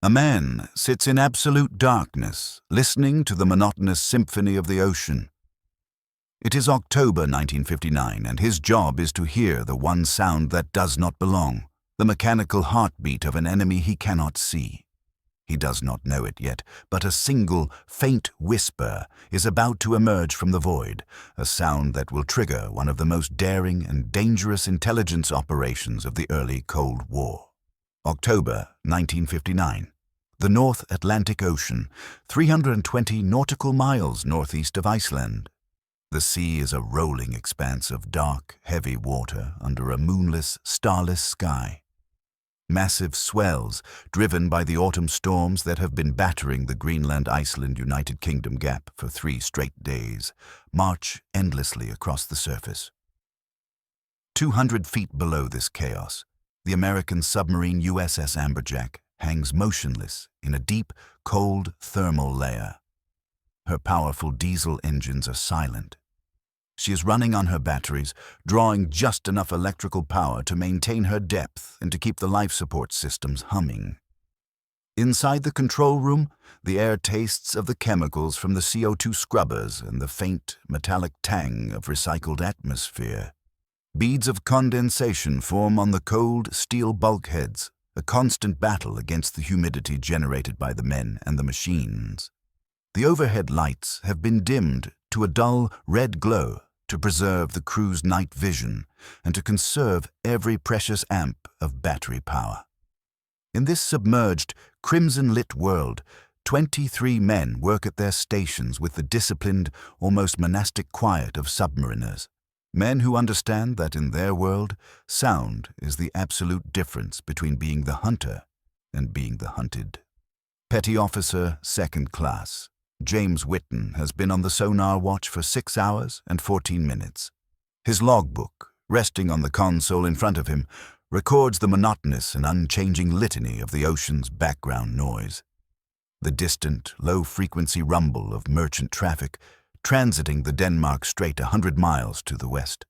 A man sits in absolute darkness, listening to the monotonous symphony of the ocean. It is October 1959, and his job is to hear the one sound that does not belong, the mechanical heartbeat of an enemy he cannot see. He does not know it yet, but a single, faint whisper is about to emerge from the void, a sound that will trigger one of the most daring and dangerous intelligence operations of the early Cold War. October 1959. The North Atlantic Ocean, 320 nautical miles northeast of Iceland. The sea is a rolling expanse of dark, heavy water under a moonless, starless sky. Massive swells, driven by the autumn storms that have been battering the Greenland-Iceland-United Kingdom gap for 3 straight days, march endlessly across the surface. 200 feet below this chaos, the American submarine USS Amberjack hangs motionless in a deep, cold thermal layer. Her powerful diesel engines are silent. She is running on her batteries, drawing just enough electrical power to maintain her depth and to keep the life support systems humming. Inside the control room, the air tastes of the chemicals from the CO2 scrubbers and the faint, metallic tang of recycled atmosphere. Beads of condensation form on the cold steel bulkheads, a constant battle against the humidity generated by the men and the machines. The overhead lights have been dimmed to a dull red glow to preserve the crew's night vision and to conserve every precious amp of battery power. In this submerged, crimson-lit world, 23 men work at their stations with the disciplined, almost monastic quiet of submariners. Men who understand that in their world, sound is the absolute difference between being the hunter and being the hunted. Petty Officer, 2nd Class, James Whitten has been on the sonar watch for 6 hours and 14 minutes. His logbook, resting on the console in front of him, records the monotonous and unchanging litany of the ocean's background noise. The distant, low-frequency rumble of merchant traffic transiting the Denmark Strait 100 miles to the west.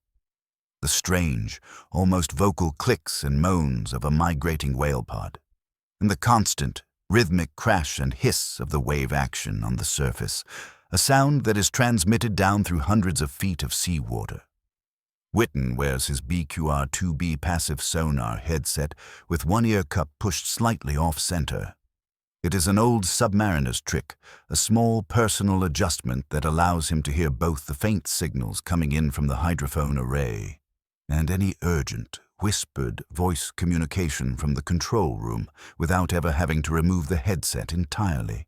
The strange, almost vocal clicks and moans of a migrating whale pod, and the constant, rhythmic crash and hiss of the wave action on the surface, a sound that is transmitted down through hundreds of feet of seawater. Whitten wears his BQR-2B passive sonar headset with one ear cup pushed slightly off-center. It is an old submariner's trick, a small personal adjustment that allows him to hear both the faint signals coming in from the hydrophone array and any urgent, whispered voice communication from the control room without ever having to remove the headset entirely.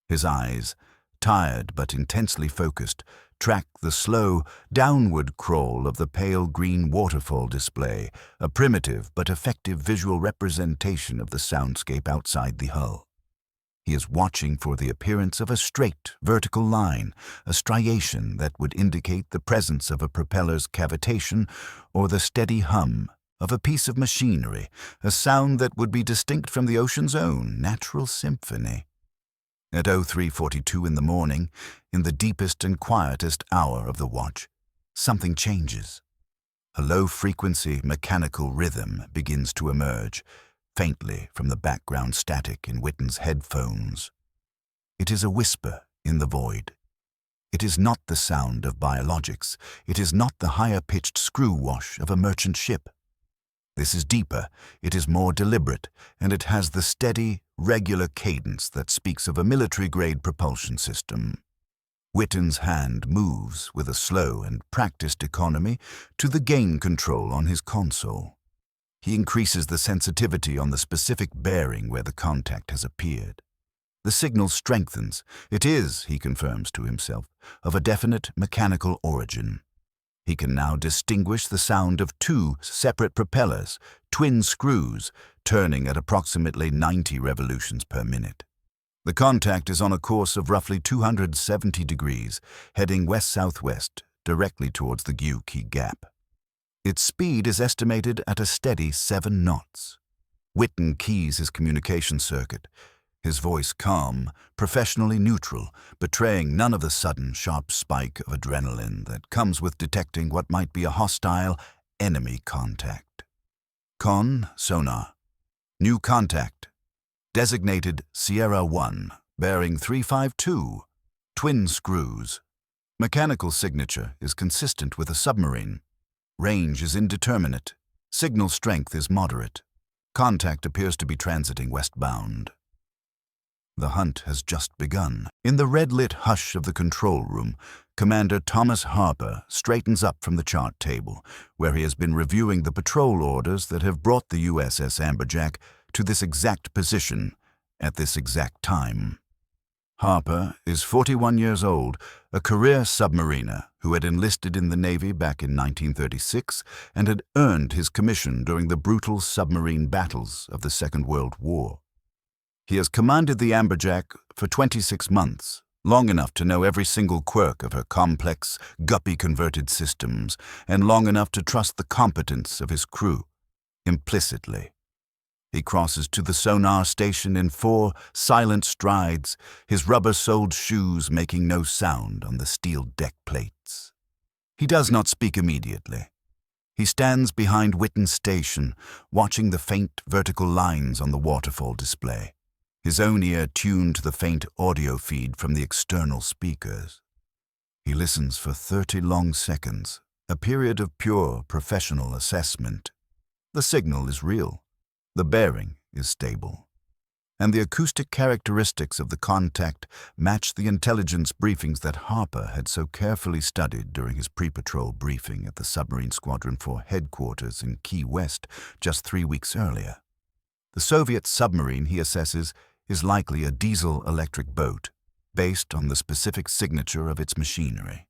His eyes, tired but intensely focused, track the slow, downward crawl of the pale green waterfall display, a primitive but effective visual representation of the soundscape outside the hull. He is watching for the appearance of a straight, vertical line, a striation that would indicate the presence of a propeller's cavitation or the steady hum of a piece of machinery, a sound that would be distinct from the ocean's own natural symphony. At 03:42 in the morning, in the deepest and quietest hour of the watch, something changes. A low-frequency mechanical rhythm begins to emerge, faintly from the background static in Whitten's headphones. It is a whisper in the void. It is not the sound of biologics. It is not the higher-pitched screw wash of a merchant ship. This is deeper, it is more deliberate, and it has the steady, regular cadence that speaks of a military-grade propulsion system. Whitten's hand moves with a slow and practiced economy to the gain control on his console. He increases the sensitivity on the specific bearing where the contact has appeared. The signal strengthens. It is, he confirms to himself, of a definite mechanical origin. He can now distinguish the sound of 2 separate propellers, twin screws, turning at approximately 90 revolutions per minute. The contact is on a course of roughly 270 degrees, heading west-southwest, directly towards the GIUK gap. Its speed is estimated at a steady 7 knots. Whitten keys his communication circuit, his voice calm, professionally neutral, betraying none of the sudden, sharp spike of adrenaline that comes with detecting what might be a hostile, enemy contact. Sonar. New contact. designated Sierra 1, bearing 352, twin screws. Mechanical signature is consistent with a submarine. Range is indeterminate. Signal strength is moderate. Contact appears to be transiting westbound. The hunt has just begun. In the red-lit hush of the control room, Commander Thomas Harper straightens up from the chart table, where he has been reviewing the patrol orders that have brought the USS Amberjack to this exact position at this exact time. Harper is 41 years old, a career submariner who had enlisted in the Navy back in 1936 and had earned his commission during the brutal submarine battles of the Second World War. He has commanded the Amberjack for 26 months, long enough to know every single quirk of her complex, GUPPY-converted systems, and long enough to trust the competence of his crew, implicitly. He crosses to the sonar station in 4 silent strides, his rubber-soled shoes making no sound on the steel deck plates. He does not speak immediately. He stands behind Witten Station, watching the faint vertical lines on the waterfall display, his own ear tuned to the faint audio feed from the external speakers. He listens for 30 long seconds, a period of pure professional assessment. The signal is real. The bearing is stable. And the acoustic characteristics of the contact match the intelligence briefings that Harper had so carefully studied during his pre-patrol briefing at the Submarine Squadron 4 headquarters in Key West just 3 weeks earlier. The Soviet submarine, he assesses, is likely a diesel-electric boat, based on the specific signature of its machinery.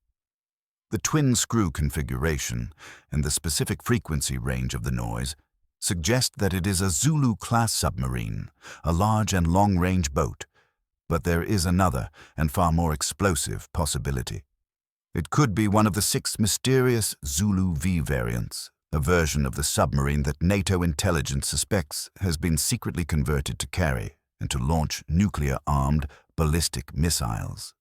The twin-screw configuration and the specific frequency range of the noise suggest that it is a Zulu-class submarine, a large and long-range boat, but there is another and far more explosive possibility. It could be one of the 6 mysterious Zulu V variants, a version of the submarine that NATO intelligence suspects has been secretly converted to carry and to launch nuclear-armed ballistic missiles.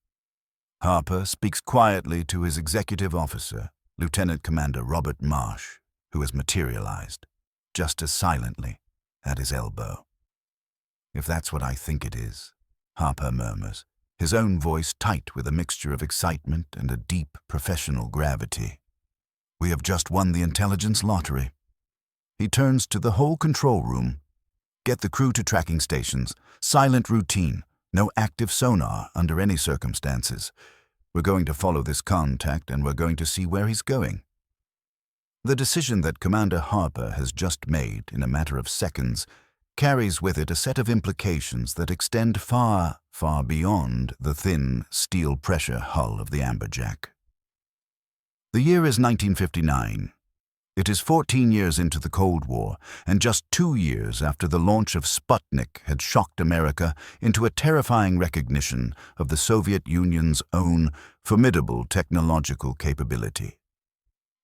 Harper speaks quietly to his executive officer, Lieutenant Commander Robert Marsh, who has materialized, just as silently, at his elbow. "If that's what I think it is," Harper murmurs, his own voice tight with a mixture of excitement and a deep professional gravity. "We have just won the intelligence lottery." He turns to the whole control room. "Get the crew to tracking stations. Silent routine. No active sonar under any circumstances. We're going to follow this contact and we're going to see where he's going." The decision that Commander Harper has just made in a matter of seconds carries with it a set of implications that extend far, far beyond the thin, steel pressure hull of the Amberjack. The year is 1959. It is 14 years into the Cold War, and just 2 years after the launch of Sputnik had shocked America into a terrifying recognition of the Soviet Union's own formidable technological capability.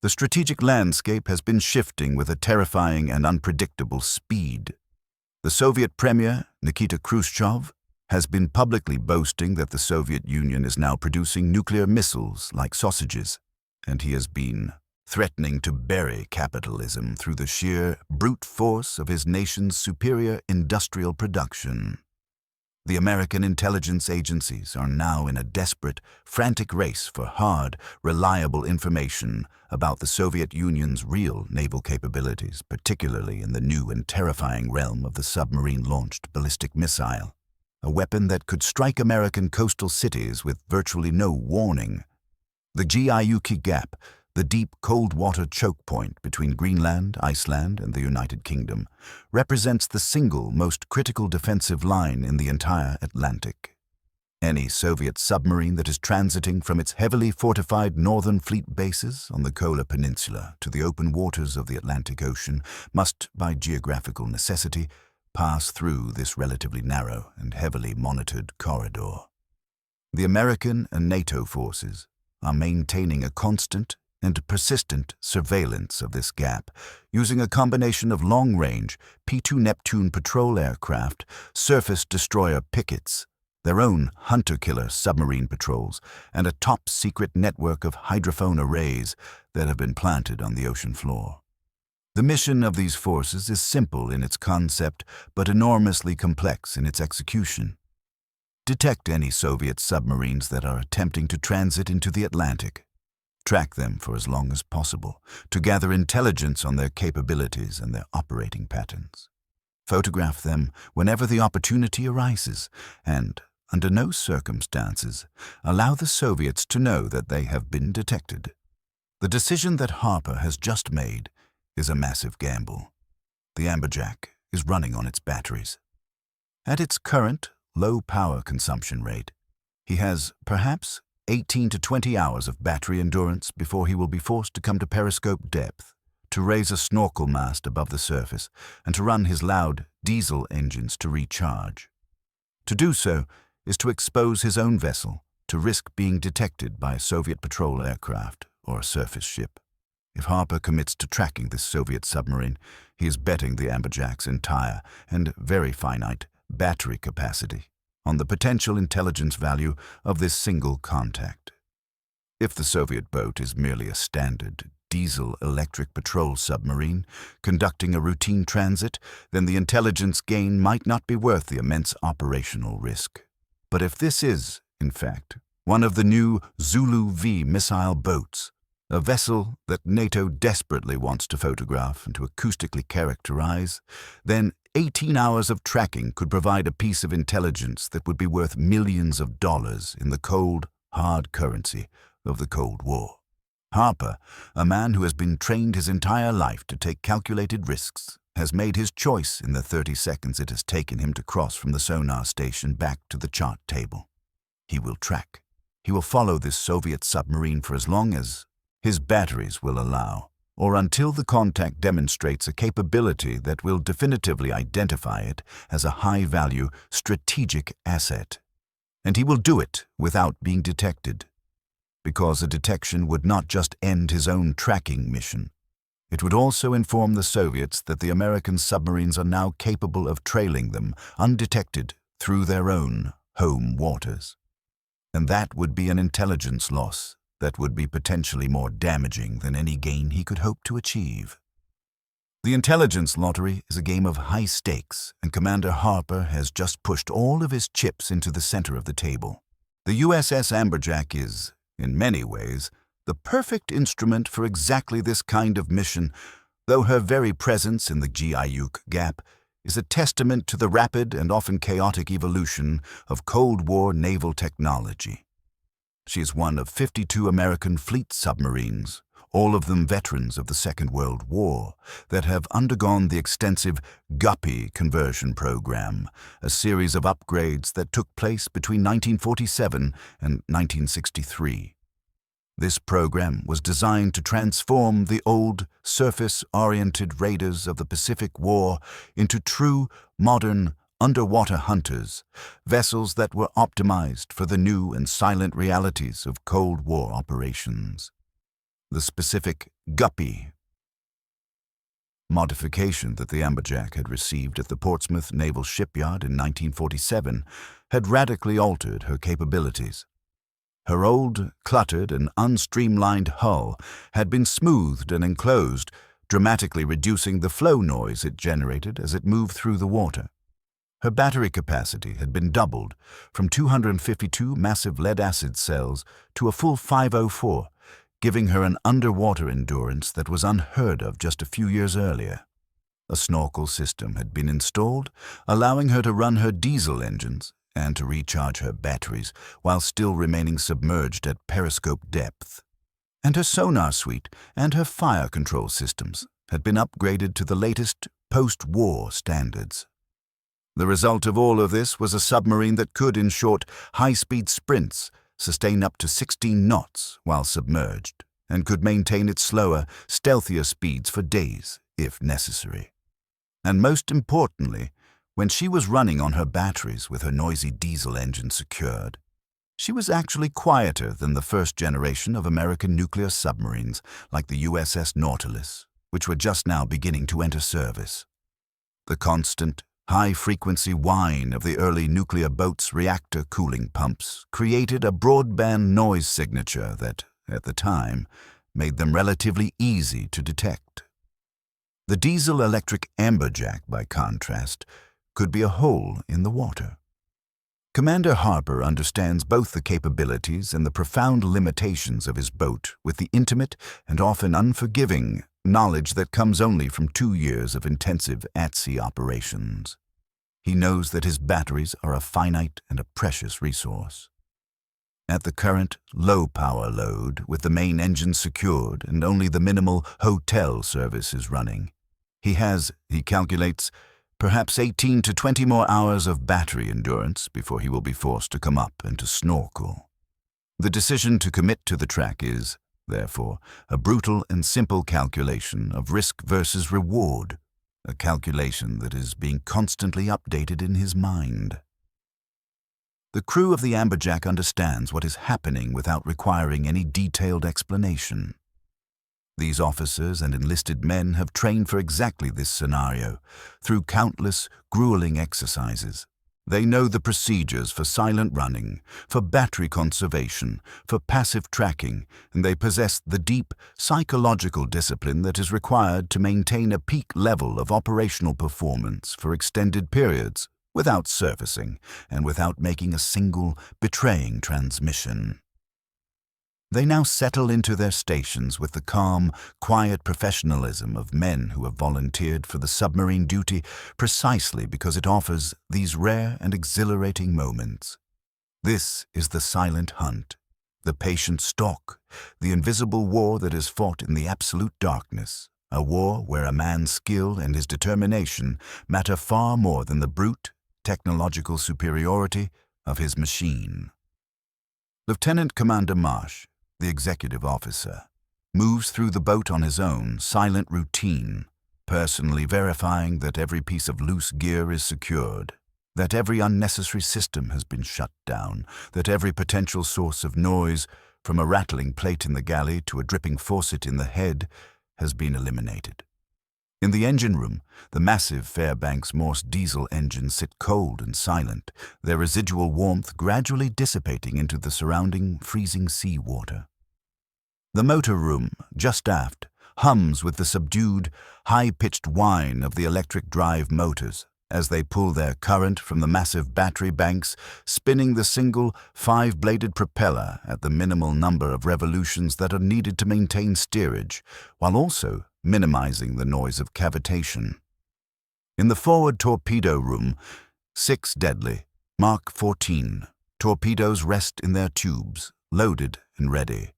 The strategic landscape has been shifting with a terrifying and unpredictable speed. The Soviet Premier, Nikita Khrushchev, has been publicly boasting that the Soviet Union is now producing nuclear missiles like sausages, and he has been threatening to bury capitalism through the sheer brute force of his nation's superior industrial production. The American intelligence agencies are now in a desperate, frantic race for hard, reliable information about the Soviet Union's real naval capabilities, particularly in the new and terrifying realm of the submarine-launched ballistic missile, a weapon that could strike American coastal cities with virtually no warning. The GIUK gap, the deep cold water choke point between Greenland, Iceland, and the United Kingdom, represents the single most critical defensive line in the entire Atlantic. Any Soviet submarine that is transiting from its heavily fortified Northern Fleet bases on the Kola Peninsula to the open waters of the Atlantic Ocean must, by geographical necessity, pass through this relatively narrow and heavily monitored corridor. The American and NATO forces are maintaining a constant and persistent surveillance of this gap, using a combination of long-range P-2 Neptune patrol aircraft, surface destroyer pickets, their own hunter-killer submarine patrols, and a top-secret network of hydrophone arrays that have been planted on the ocean floor. The mission of these forces is simple in its concept, but enormously complex in its execution. Detect any Soviet submarines that are attempting to transit into the Atlantic. Track them for as long as possible, to gather intelligence on their capabilities and their operating patterns. Photograph them whenever the opportunity arises, and, under no circumstances, allow the Soviets to know that they have been detected. The decision that Harper has just made is a massive gamble. The Amberjack is running on its batteries. At its current, low power consumption rate, he has perhaps 18 to 20 hours of battery endurance before he will be forced to come to periscope depth, to raise a snorkel mast above the surface, and to run his loud diesel engines to recharge. To do so is to expose his own vessel to risk being detected by a Soviet patrol aircraft or a surface ship. If Harper commits to tracking this Soviet submarine, he is betting the Amberjack's entire and very finite battery capacity on the potential intelligence value of this single contact. If the Soviet boat is merely a standard diesel-electric patrol submarine conducting a routine transit, then the intelligence gain might not be worth the immense operational risk. But if this is, in fact, one of the new Zulu V missile boats, a vessel that NATO desperately wants to photograph and to acoustically characterize, then 18 hours of tracking could provide a piece of intelligence that would be worth millions of dollars in the cold, hard currency of the Cold War. Harper, a man who has been trained his entire life to take calculated risks, has made his choice in the 30 seconds it has taken him to cross from the sonar station back to the chart table. He will track. He will follow this Soviet submarine for as long as his batteries will allow, or until the contact demonstrates a capability that will definitively identify it as a high-value strategic asset. And he will do it without being detected, because a detection would not just end his own tracking mission. It would also inform the Soviets that the American submarines are now capable of trailing them undetected through their own home waters. And that would be an intelligence loss that would be potentially more damaging than any gain he could hope to achieve. The intelligence lottery is a game of high stakes, and Commander Harper has just pushed all of his chips into the center of the table. The USS Amberjack is, in many ways, the perfect instrument for exactly this kind of mission, though her very presence in the GIUK gap is a testament to the rapid and often chaotic evolution of Cold War naval technology. She is one of 52 American fleet submarines, all of them veterans of the Second World War, that have undergone the extensive GUPPY conversion program, a series of upgrades that took place between 1947 and 1963. This program was designed to transform the old, surface-oriented raiders of the Pacific War into true, modern, underwater hunters, vessels that were optimized for the new and silent realities of Cold War operations. The specific GUPPY modification that the Amberjack had received at the Portsmouth Naval Shipyard in 1947 had radically altered her capabilities. Her old, cluttered and unstreamlined hull had been smoothed and enclosed, dramatically reducing the flow noise it generated as it moved through the water. Her battery capacity had been doubled from 252 massive lead-acid cells to a full 504, giving her an underwater endurance that was unheard of just a few years earlier. A snorkel system had been installed, allowing her to run her diesel engines and to recharge her batteries while still remaining submerged at periscope depth. And her sonar suite and her fire control systems had been upgraded to the latest post-war standards. The result of all of this was a submarine that could, in short, high-speed sprints, sustain up to 16 knots while submerged, and could maintain its slower, stealthier speeds for days, if necessary. And most importantly, when she was running on her batteries with her noisy diesel engine secured, she was actually quieter than the first generation of American nuclear submarines like the USS Nautilus, which were just now beginning to enter service. The constant, high-frequency whine of the early nuclear boats' reactor cooling pumps created a broadband noise signature that, at the time, made them relatively easy to detect. The diesel-electric Amberjack, by contrast, could be a hole in the water. Commander Harper understands both the capabilities and the profound limitations of his boat with the intimate and often unforgiving knowledge that comes only from 2 years of intensive at-sea operations. He knows that his batteries are a finite and a precious resource. At the current low-power load, with the main engine secured and only the minimal hotel services running, he calculates, perhaps 18 to 20 more hours of battery endurance before he will be forced to come up and to snorkel. The decision to commit to the track is, therefore, a brutal and simple calculation of risk versus reward, a calculation that is being constantly updated in his mind. The crew of the Amberjack understands what is happening without requiring any detailed explanation. These officers and enlisted men have trained for exactly this scenario through countless, grueling exercises. They know the procedures for silent running, for battery conservation, for passive tracking, and they possess the deep, psychological discipline that is required to maintain a peak level of operational performance for extended periods, without surfacing and without making a single, betraying transmission. They now settle into their stations with the calm, quiet professionalism of men who have volunteered for the submarine duty precisely because it offers these rare and exhilarating moments. This is the silent hunt, the patient stalk, the invisible war that is fought in the absolute darkness, a war where a man's skill and his determination matter far more than the brute, technological superiority of his machine. Lieutenant Commander Marsh, the executive officer, moves through the boat on his own silent routine, personally verifying that every piece of loose gear is secured, that every unnecessary system has been shut down, that every potential source of noise, from a rattling plate in the galley to a dripping faucet in the head, has been eliminated. In the engine room, the massive Fairbanks-Morse diesel engines sit cold and silent, their residual warmth gradually dissipating into the surrounding freezing sea water. The motor room, just aft, hums with the subdued, high-pitched whine of the electric drive motors as they pull their current from the massive battery banks, spinning the single, 5-bladed propeller at the minimal number of revolutions that are needed to maintain steerage, while also minimizing the noise of cavitation. In the forward torpedo room, 6 deadly, Mark 14, torpedoes rest in their tubes, loaded and ready.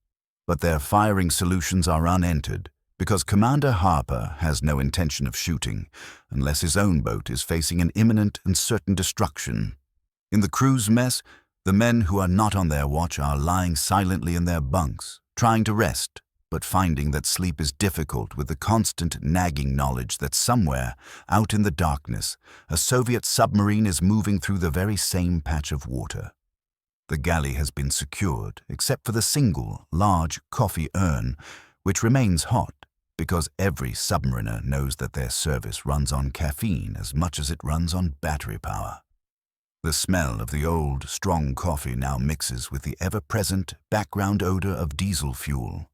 But their firing solutions are unentered, because Commander Harper has no intention of shooting, unless his own boat is facing an imminent and certain destruction. In the crew's mess, the men who are not on their watch are lying silently in their bunks, trying to rest, but finding that sleep is difficult with the constant nagging knowledge that somewhere, out in the darkness, a Soviet submarine is moving through the very same patch of water. The galley has been secured, except for the single, large coffee urn, which remains hot, because every submariner knows that their service runs on caffeine as much as it runs on battery power. The smell of the old, strong coffee now mixes with the ever-present background odor of diesel fuel,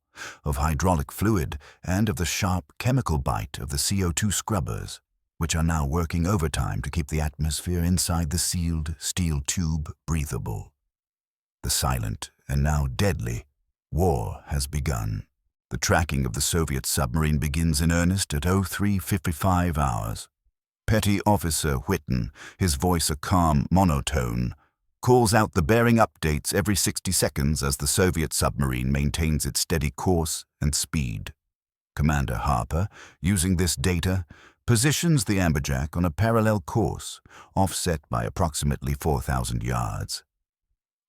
of hydraulic fluid, and of the sharp chemical bite of the CO2 scrubbers, which are now working overtime to keep the atmosphere inside the sealed steel tube breathable. The silent, and now deadly, war has begun. The tracking of the Soviet submarine begins in earnest at 03:55 hours. Petty Officer Whitten, his voice a calm monotone, calls out the bearing updates every 60 seconds as the Soviet submarine maintains its steady course and speed. Commander Harper, using this data, positions the Amberjack on a parallel course, offset by approximately 4,000 yards.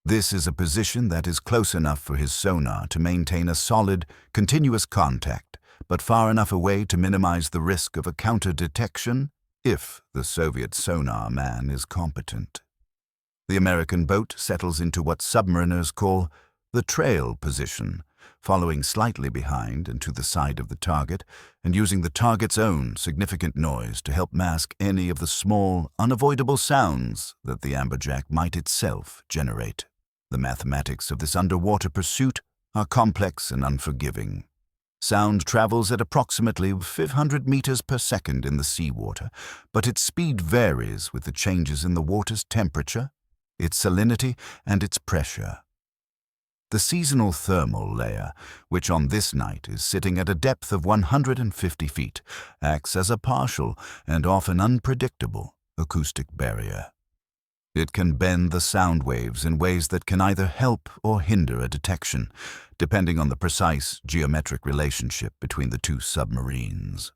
This is a position that is close enough for his sonar to maintain a solid, continuous contact, but far enough away to minimize the risk of a counter-detection if the Soviet sonar man is competent. The American boat settles into what submariners call the trail position, following slightly behind and to the side of the target, and using the target's own significant noise to help mask any of the small, unavoidable sounds that the Amberjack might itself generate. The mathematics of this underwater pursuit are complex and unforgiving. Sound travels at approximately 500 meters per second in the seawater, but its speed varies with the changes in the water's temperature, its salinity, and its pressure. The seasonal thermal layer, which on this night is sitting at a depth of 150 feet, acts as a partial and often unpredictable acoustic barrier. It can bend the sound waves in ways that can either help or hinder a detection, depending on the precise geometric relationship between the two submarines.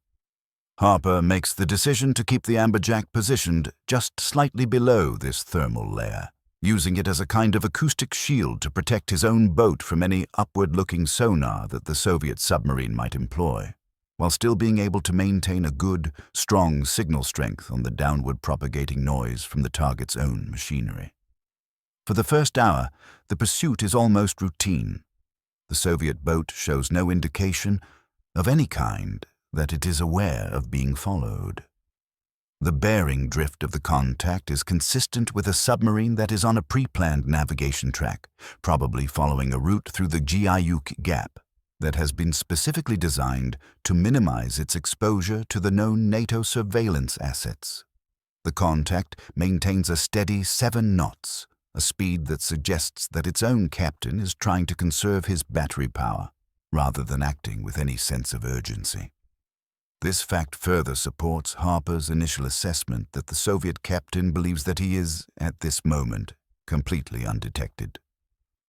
Harper makes the decision to keep the Amberjack positioned just slightly below this thermal layer, using it as a kind of acoustic shield to protect his own boat from any upward-looking sonar that the Soviet submarine might employ, while still being able to maintain a good, strong signal strength on the downward propagating noise from the target's own machinery. For the first hour, the pursuit is almost routine. The Soviet boat shows no indication of any kind that it is aware of being followed. The bearing drift of the contact is consistent with a submarine that is on a pre-planned navigation track, probably following a route through the GIUK gap that has been specifically designed to minimize its exposure to the known NATO surveillance assets. The contact maintains a steady 7 knots, a speed that suggests that its own captain is trying to conserve his battery power, rather than acting with any sense of urgency. This fact further supports Harper's initial assessment that the Soviet captain believes that he is, at this moment, completely undetected.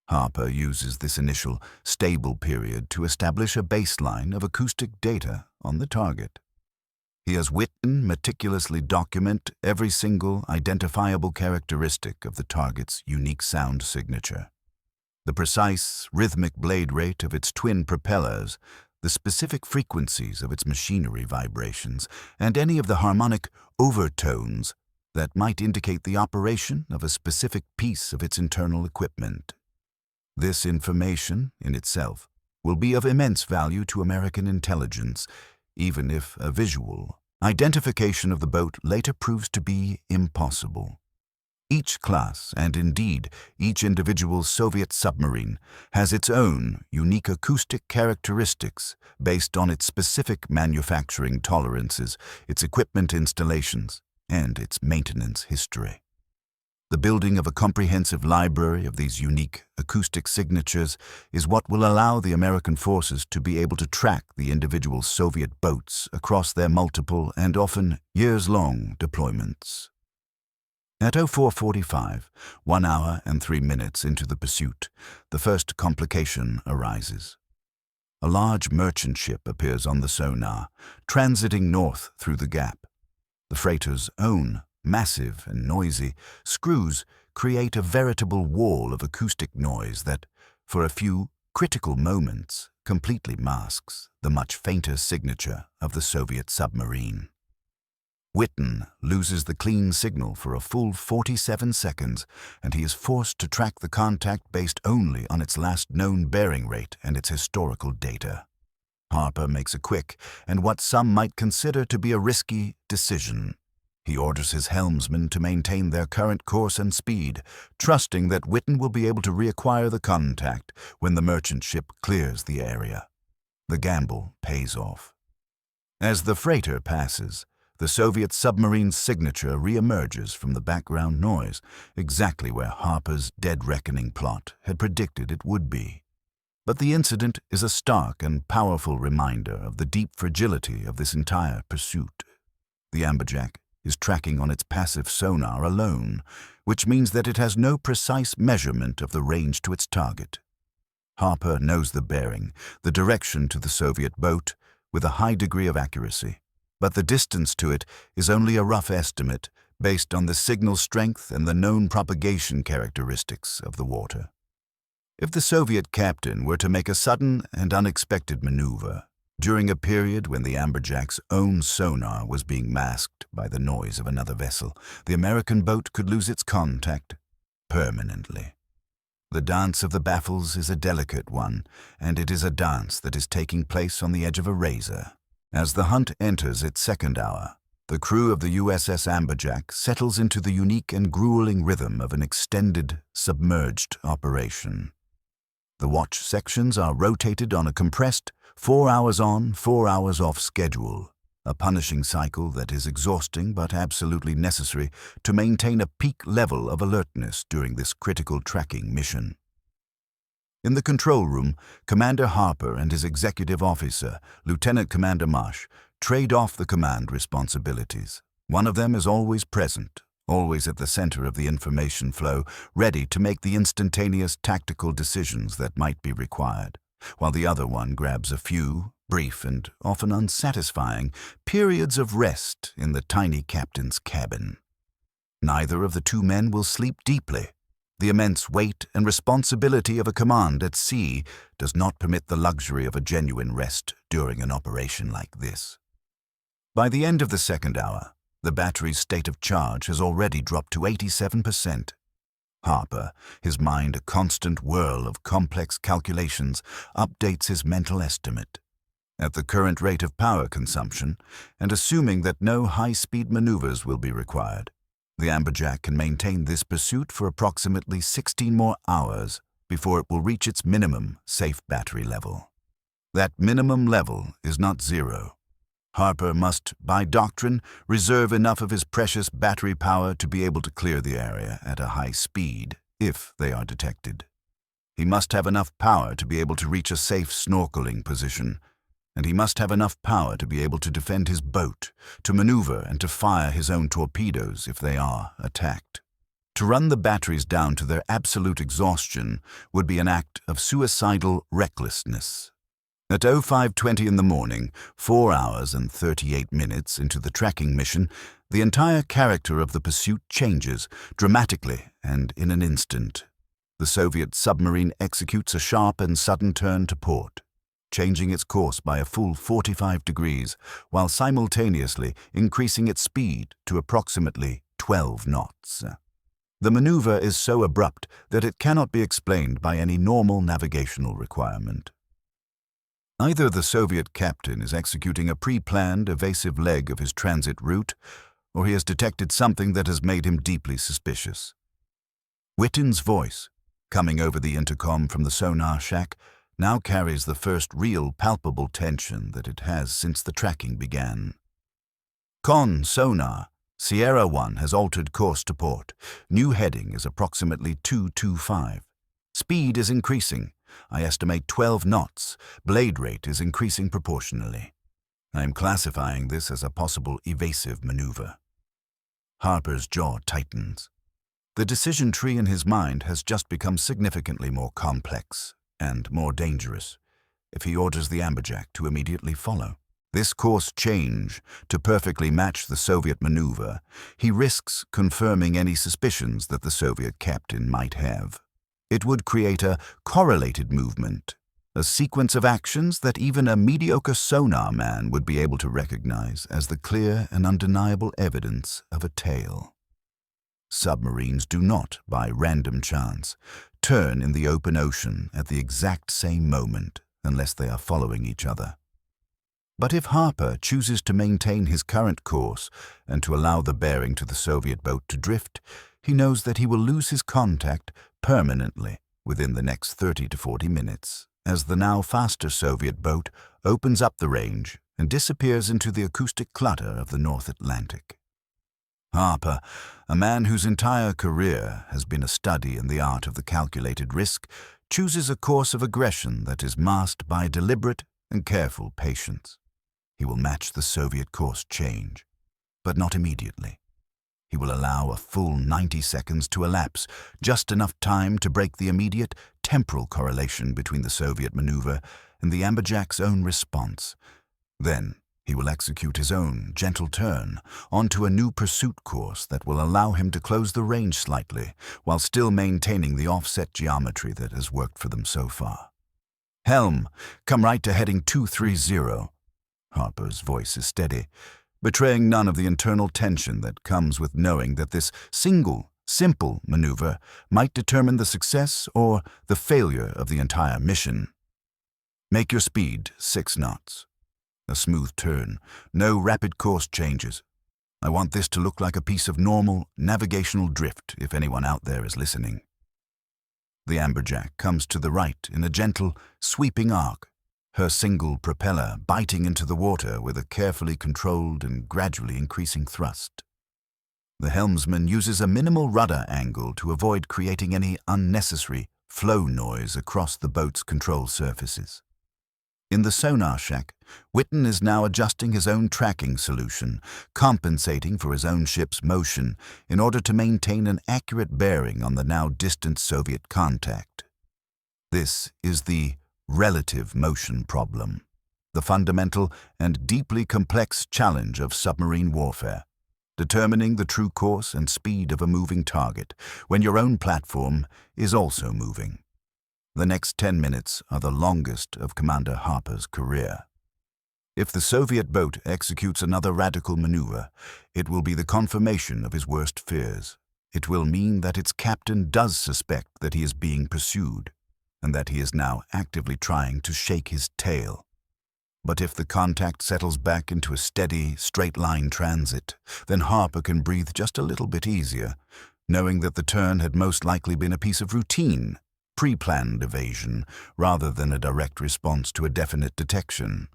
Harper uses this initial, stable period to establish a baseline of acoustic data on the target. He has Whitten meticulously document every single identifiable characteristic of the target's unique sound signature. The precise, rhythmic blade rate of its twin propellers, the specific frequencies of its machinery vibrations, and any of the harmonic overtones that might indicate the operation of a specific piece of its internal equipment. This information, in itself, will be of immense value to American intelligence, even if a visual identification of the boat later proves to be impossible. Each class, and indeed each individual Soviet submarine, has its own unique acoustic characteristics based on its specific manufacturing tolerances, its equipment installations, and its maintenance history. The building of a comprehensive library of these unique acoustic signatures is what will allow the American forces to be able to track the individual Soviet boats across their multiple and often years-long deployments. At 04:45, 1 hour and 3 minutes into the pursuit, the first complication arises. A large merchant ship appears on the sonar, transiting north through the gap. The freighter's own, massive and noisy, screws create a veritable wall of acoustic noise that, for a few critical moments, completely masks the much fainter signature of the Soviet submarine. Whitten loses the clean signal for a full 47 seconds, and he is forced to track the contact based only on its last known bearing rate and its historical data. Harper makes a quick, and what some might consider to be a risky, decision. He orders his helmsmen to maintain their current course and speed, trusting that Whitten will be able to reacquire the contact when the merchant ship clears the area. The gamble pays off. As the freighter passes, the Soviet submarine's signature re-emerges from the background noise, exactly where Harper's dead reckoning plot had predicted it would be. But the incident is a stark and powerful reminder of the deep fragility of this entire pursuit. The Amberjack is tracking on its passive sonar alone, which means that it has no precise measurement of the range to its target. Harper knows the bearing, the direction to the Soviet boat, with a high degree of accuracy, but the distance to it is only a rough estimate based on the signal strength and the known propagation characteristics of the water. If the Soviet captain were to make a sudden and unexpected maneuver, during a period when the Amberjack's own sonar was being masked by the noise of another vessel, the American boat could lose its contact permanently. The dance of the baffles is a delicate one, and it is a dance that is taking place on the edge of a razor. As the hunt enters its second hour, the crew of the USS Amberjack settles into the unique and grueling rhythm of an extended, submerged operation. The watch sections are rotated on a compressed 4 hours on, 4 hours off schedule, a punishing cycle that is exhausting but absolutely necessary to maintain a peak level of alertness during this critical tracking mission. In the control room, Commander Harper and his executive officer, Lieutenant Commander Marsh, trade off the command responsibilities. One of them is always present, always at the center of the information flow, ready to make the instantaneous tactical decisions that might be required, while the other one grabs a few, brief and often unsatisfying, periods of rest in the tiny captain's cabin. Neither of the two men will sleep deeply. The immense weight and responsibility of a command at sea does not permit the luxury of a genuine rest during an operation like this. By the end of the second hour, the battery's state of charge has already dropped to 87%. Harper, his mind a constant whirl of complex calculations, updates his mental estimate. At the current rate of power consumption, and assuming that no high-speed maneuvers will be required, the Amberjack can maintain this pursuit for approximately 16 more hours before it will reach its minimum safe battery level. That minimum level is not zero. Harper must, by doctrine, reserve enough of his precious battery power to be able to clear the area at a high speed, if they are detected. He must have enough power to be able to reach a safe snorkeling position, and he must have enough power to be able to defend his boat, to maneuver and to fire his own torpedoes if they are attacked. To run the batteries down to their absolute exhaustion would be an act of suicidal recklessness. At 05:20 in the morning, 4 hours and 38 minutes into the tracking mission, the entire character of the pursuit changes dramatically and in an instant. The Soviet submarine executes a sharp and sudden turn to port, changing its course by a full 45 degrees, while simultaneously increasing its speed to approximately 12 knots. The maneuver is so abrupt that it cannot be explained by any normal navigational requirement. Either the Soviet captain is executing a pre-planned, evasive leg of his transit route, or he has detected something that has made him deeply suspicious. Witten's voice, coming over the intercom from the sonar shack, now carries the first real palpable tension that it has since the tracking began. Con sonar, Sierra 1 has altered course to port. New heading is approximately 225. Speed is increasing. I estimate 12 knots. Blade rate is increasing proportionally. I am classifying this as a possible evasive maneuver. Harper's jaw tightens. The decision tree in his mind has just become significantly more complex and more dangerous if he orders the Amberjack to immediately follow. This course change, to perfectly match the Soviet maneuver, he risks confirming any suspicions that the Soviet captain might have. It would create a correlated movement, a sequence of actions that even a mediocre sonar man would be able to recognize as the clear and undeniable evidence of a tail. Submarines do not, by random chance, turn in the open ocean at the exact same moment unless they are following each other. But if Harper chooses to maintain his current course and to allow the bearing to the Soviet boat to drift, he knows that he will lose his contact permanently within the next 30 to 40 minutes, as the now faster Soviet boat opens up the range and disappears into the acoustic clutter of the North Atlantic. Harper, a man whose entire career has been a study in the art of the calculated risk, chooses a course of aggression that is masked by deliberate and careful patience. He will match the Soviet course change, but not immediately. He will allow a full 90 seconds to elapse, just enough time to break the immediate temporal correlation between the Soviet maneuver and the Amberjack's own response. Then he will execute his own gentle turn onto a new pursuit course that will allow him to close the range slightly while still maintaining the offset geometry that has worked for them so far. "Helm, come right to heading 230. Harper's voice is steady, betraying none of the internal tension that comes with knowing that this single, simple maneuver might determine the success or the failure of the entire mission. Make your speed 6 knots. A smooth turn, no rapid course changes. I want this to look like a piece of normal navigational drift if anyone out there is listening." The Amberjack comes to the right in a gentle, sweeping arc, her single propeller biting into the water with a carefully controlled and gradually increasing thrust. The helmsman uses a minimal rudder angle to avoid creating any unnecessary flow noise across the boat's control surfaces. In the sonar shack, Whitten is now adjusting his own tracking solution, compensating for his own ship's motion in order to maintain an accurate bearing on the now distant Soviet contact. This is the relative motion problem, the fundamental and deeply complex challenge of submarine warfare, determining the true course and speed of a moving target when your own platform is also moving. The next 10 minutes are the longest of Commander Harper's career. If the Soviet boat executes another radical maneuver, it will be the confirmation of his worst fears. It will mean that its captain does suspect that he is being pursued, and that he is now actively trying to shake his tail. But if the contact settles back into a steady, straight-line transit, then Harper can breathe just a little bit easier, knowing that the turn had most likely been a piece of routine, pre-planned evasion, rather than a direct response to a definite detection.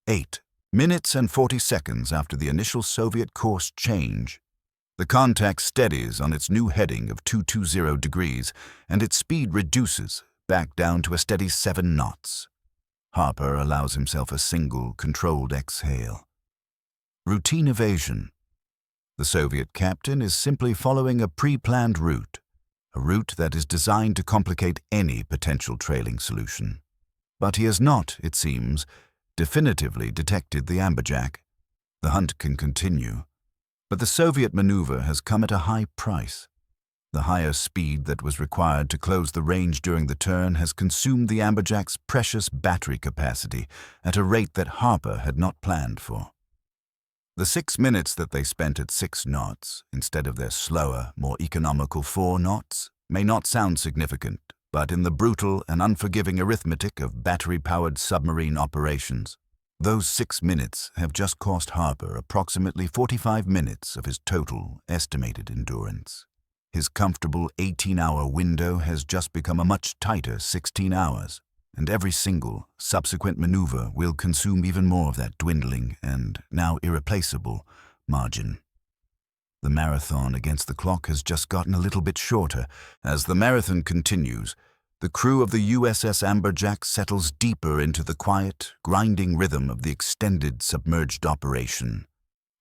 8 minutes and 40 seconds after the initial Soviet course change, the contact steadies on its new heading of 220 degrees, and its speed reduces back down to a steady 7 knots. Harper allows himself a single, controlled exhale. Routine evasion. The Soviet captain is simply following a pre-planned route, a route that is designed to complicate any potential trailing solution. But he has not, it seems, definitively detected the Amberjack. The hunt can continue, but the Soviet maneuver has come at a high price. The higher speed that was required to close the range during the turn has consumed the Amberjack's precious battery capacity at a rate that Harper had not planned for. The 6 minutes that they spent at 6 knots, instead of their slower, more economical 4 knots, may not sound significant, but in the brutal and unforgiving arithmetic of battery-powered submarine operations, those 6 minutes have just cost Harper approximately 45 minutes of his total estimated endurance. His comfortable 18-hour window has just become a much tighter 16 hours, and every single subsequent maneuver will consume even more of that dwindling and now irreplaceable margin. The marathon against the clock has just gotten a little bit shorter. As the marathon continues, the crew of the USS Amberjack settles deeper into the quiet, grinding rhythm of the extended submerged operation.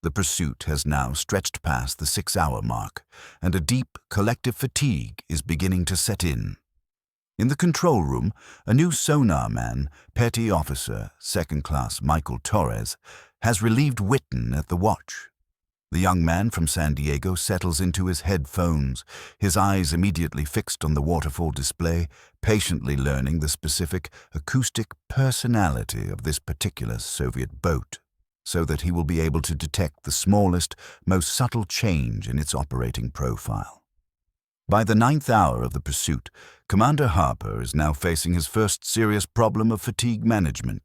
The pursuit has now stretched past the 6-hour mark, and a deep, collective fatigue is beginning to set in. In the control room, a new sonar man, Petty Officer, 2nd Class Michael Torres, has relieved Whitten at the watch. The young man from San Diego settles into his headphones, his eyes immediately fixed on the waterfall display, patiently learning the specific acoustic personality of this particular Soviet boat, so that he will be able to detect the smallest, most subtle change in its operating profile. By the 9th hour of the pursuit, Commander Harper is now facing his first serious problem of fatigue management.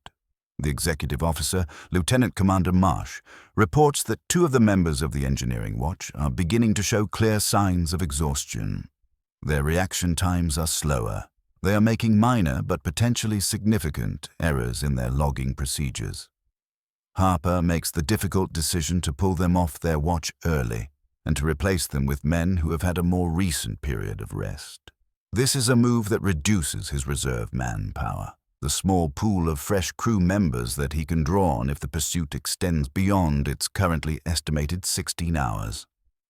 The executive officer, Lieutenant Commander Marsh, reports that 2 of the members of the engineering watch are beginning to show clear signs of exhaustion. Their reaction times are slower. They are making minor but potentially significant errors in their logging procedures. Harper makes the difficult decision to pull them off their watch early and to replace them with men who have had a more recent period of rest. This is a move that reduces his reserve manpower, the small pool of fresh crew members that he can draw on if the pursuit extends beyond its currently estimated 16 hours.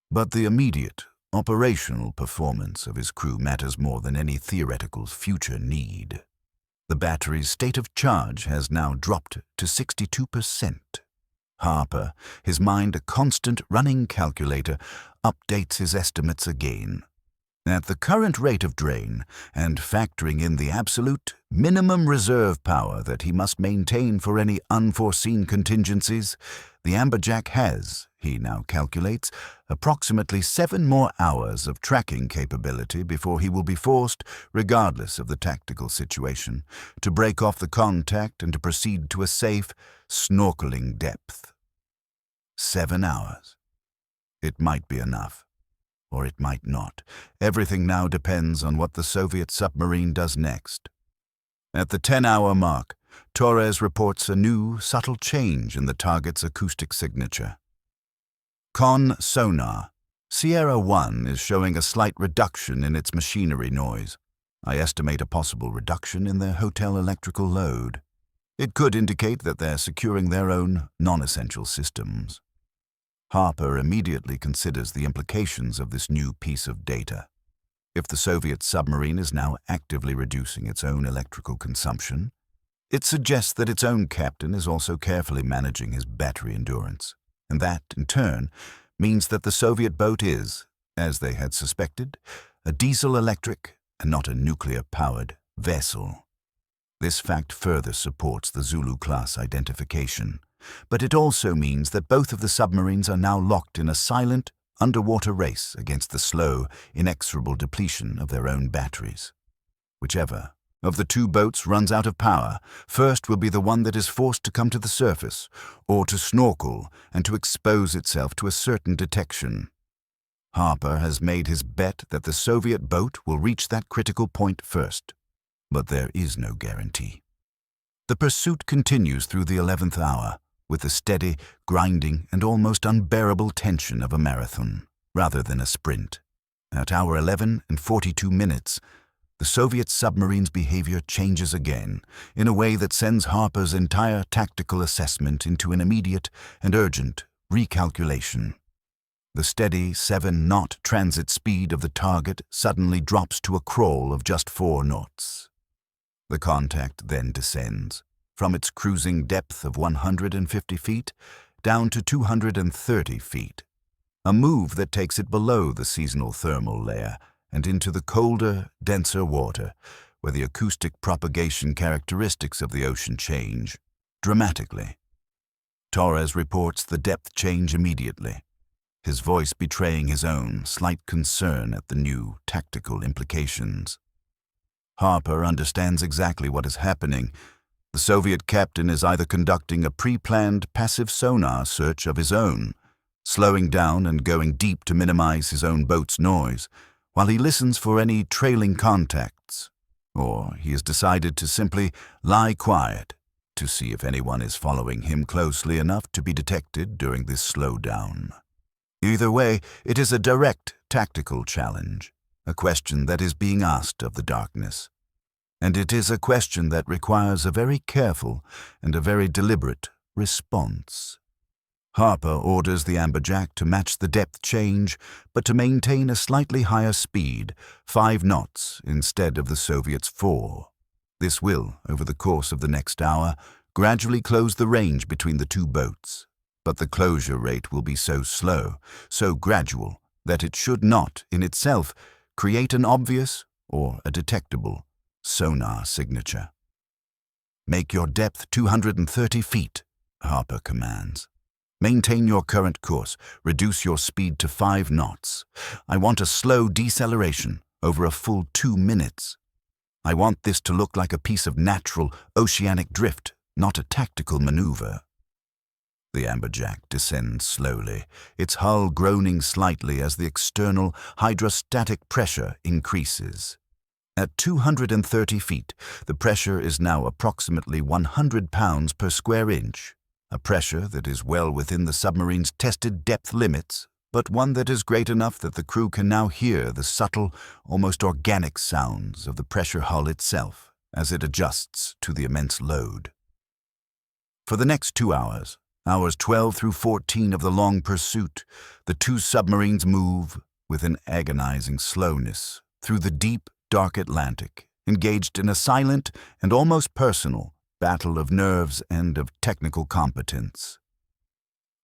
But the immediate, operational performance of his crew matters more than any theoretical future need. The battery's state of charge has now dropped to 62%. Harper, his mind a constant running calculator, updates his estimates again. At the current rate of drain, and factoring in the absolute minimum reserve power that he must maintain for any unforeseen contingencies, the Amberjack has, he now calculates, approximately 7 more hours of tracking capability before he will be forced, regardless of the tactical situation, to break off the contact and to proceed to a safe, snorkeling depth. 7 hours. It might be enough. or it might not. Everything now depends on what the Soviet submarine does next. At the 10-hour mark, Torres reports a new, subtle change in the target's acoustic signature. Con sonar. Sierra 1 is showing a slight reduction in its machinery noise. I estimate a possible reduction in their hotel electrical load. It could indicate that they're securing their own non-essential systems. Harper immediately considers the implications of this new piece of data. If the Soviet submarine is now actively reducing its own electrical consumption, it suggests that its own captain is also carefully managing his battery endurance, and that, in turn, means that the Soviet boat is, as they had suspected, a diesel-electric and not a nuclear-powered vessel. This fact further supports the Zulu-class identification, but it also means that both of the submarines are now locked in a silent, underwater race against the slow, inexorable depletion of their own batteries. Whichever of the two boats runs out of power, first will be the one that is forced to come to the surface, or to snorkel and to expose itself to a certain detection. Harper has made his bet that the Soviet boat will reach that critical point first, but there is no guarantee. The pursuit continues through the 11th hour, with the steady, grinding, and almost unbearable tension of a marathon, rather than a sprint. At hour 11 and 42 minutes, the Soviet submarine's behavior changes again, in a way that sends Harper's entire tactical assessment into an immediate and urgent recalculation. The steady 7-knot transit speed of the target suddenly drops to a crawl of just 4 knots. The contact then descends, from its cruising depth of 150 feet down to 230 feet, a move that takes it below the seasonal thermal layer and into the colder, denser water, where the acoustic propagation characteristics of the ocean change dramatically. Torres reports the depth change immediately, his voice betraying his own slight concern at the new tactical implications. Harper understands exactly what is happening. The Soviet captain is either conducting a pre-planned passive sonar search of his own, slowing down and going deep to minimize his own boat's noise, while he listens for any trailing contacts, or he has decided to simply lie quiet to see if anyone is following him closely enough to be detected during this slowdown. Either way, it is a direct tactical challenge, a question that is being asked of the darkness. And it is a question that requires a very careful and a very deliberate response. Harper orders the Amberjack to match the depth change, but to maintain a slightly higher speed, 5 knots instead of the Soviets' 4. This will, over the course of the next hour, gradually close the range between the two boats. But the closure rate will be so slow, so gradual, that it should not, in itself, create an obvious or a detectable sonar signature. Make your depth 230 feet, Harper commands. Maintain your current course. Reduce your speed to 5 knots. I want a slow deceleration over a full 2 minutes. I want this to look like a piece of natural oceanic drift, not a tactical maneuver. The Amberjack descends slowly, its hull groaning slightly as the external hydrostatic pressure increases. At 230 feet, the pressure is now approximately 100 pounds per square inch, a pressure that is well within the submarine's tested depth limits, but one that is great enough that the crew can now hear the subtle, almost organic sounds of the pressure hull itself as it adjusts to the immense load. For the next 2 hours, hours 12 through 14 of the long pursuit, the two submarines move with an agonizing slowness through the deep, dark Atlantic, engaged in a silent and almost personal battle of nerves and of technical competence.